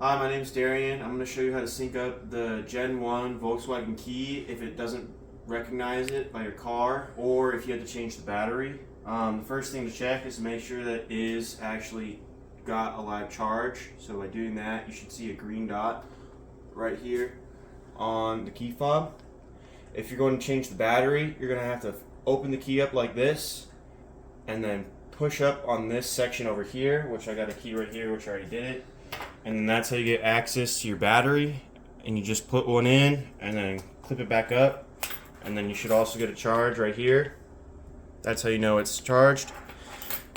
Hi, my name is Darian. I'm going to show you how to sync up the Gen 1 Volkswagen key if it doesn't recognize it by your car, or if you had to change the battery. The first thing to check is to make sure that it is actually got a live charge. So by doing that, you should see a green dot right here on the key fob. If you're going to change the battery, you're going to have to open the key up like this and then push up on this section over here, which I got a key right here, which I already did it. And then that's how you get access to your battery. And you just put one in and then clip it back up. And then you should also get a charge right here. That's how you know it's charged.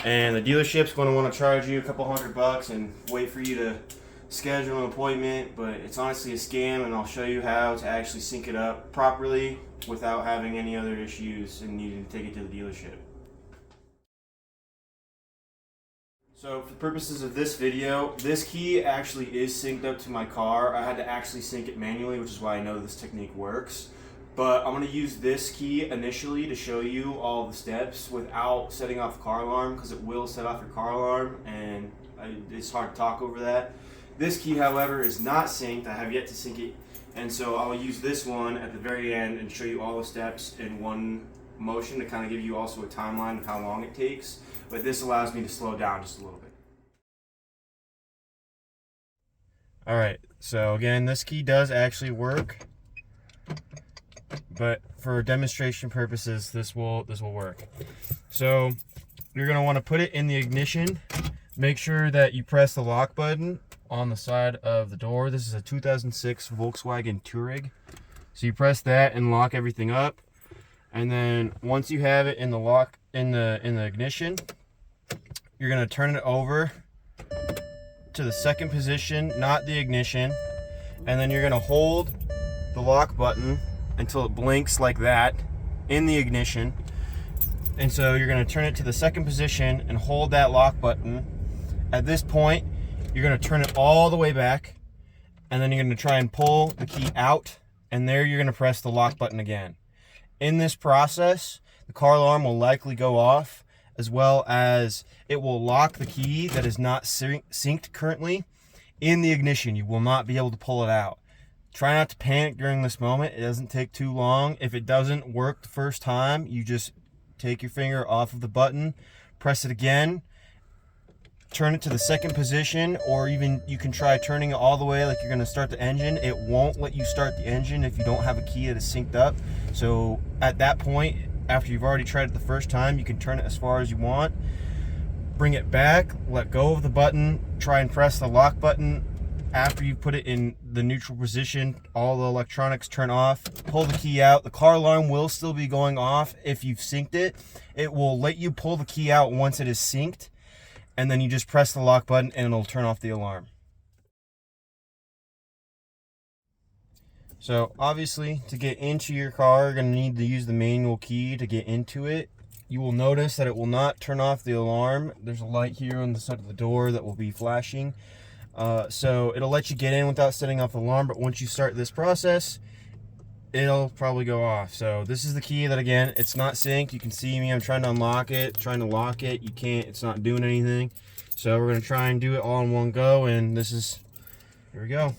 And the dealership's going to want to charge you a couple $100 and wait for you to schedule an appointment, but it's honestly a scam, and I'll show you how to actually sync it up properly without having any other issues and needing to take it to the dealership. So for the purposes of this video, this key actually is synced up to my car. I had to actually sync it manually, which is why I know this technique works. But I'm going to use this key initially to show you all the steps without setting off the car alarm, because it will set off your car alarm and it's hard to talk over that. This key, however, is not synced. I have yet to sync it, and so I'll use this one at the very end and show you all the steps in one motion to kind of give you also a timeline of how long it takes. But this allows me to slow down just a little bit. Alright, so again, this key does actually work, but for demonstration purposes, this will work. So you're going to want to put it in the ignition. Make sure that you press the lock button on the side of the door. This is a 2006 Volkswagen Toureg. So you press that and lock everything up. And then once you have it in the lock in the ignition, you're going to turn it over to the second position, not the ignition. And then you're going to hold the lock button until it blinks like that in the ignition. And so you're going to turn it to the second position and hold that lock button. At this point, you're going to turn it all the way back, and then you're going to try and pull the key out, and there you're going to press the lock button again. In this process, the car alarm will likely go off, as well as it will lock the key that is not synced currently in the ignition. You will not be able to pull it out. Try not to panic during this moment. It doesn't take too long. If it doesn't work the first time, you just take your finger off of the button, press it again, turn it to the second position, or even you can try turning it all the way like you're going to start the engine. It won't let you start the engine if you don't have a key that is synced up. So at that point, after you've already tried it the first time, you can turn it as far as you want, bring it back, let go of the button, try and press the lock button. After you put it in the neutral position, all the electronics turn off, pull the key out. The car alarm will still be going off if you've synced it. It will let you pull the key out once it is synced, and then you just press the lock button and it'll turn off the alarm. So obviously, to get into your car, you're going to need to use the manual key to get into it. You will notice that it will not turn off the alarm. There's a light here on the side of the door that will be flashing. So it'll let you get in without setting off the alarm, but once you start this process, it'll probably go off. So this is the key that, again, it's not synced. You can see me, I'm trying to unlock it, trying to lock it. You can't, it's not doing anything. So we're going to try and do it all in one go, and this is, here we go.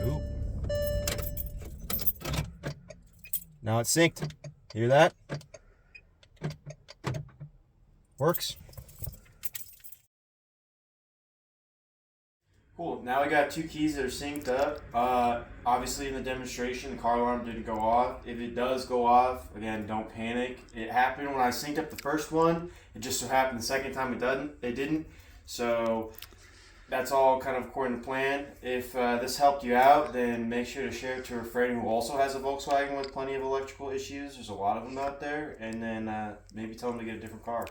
Ooh. Now it's synced. Hear that? Works. Cool, now we got two keys that are synced up. Obviously in the demonstration, the car alarm didn't go off. If it does go off, again, don't panic. It happened when I synced up the first one. It just so happened the second time it didn't. So that's all kind of according to plan. If this helped you out, then make sure to share it to a friend who also has a Volkswagen with plenty of electrical issues. There's a lot of them out there. And then maybe tell them to get a different car.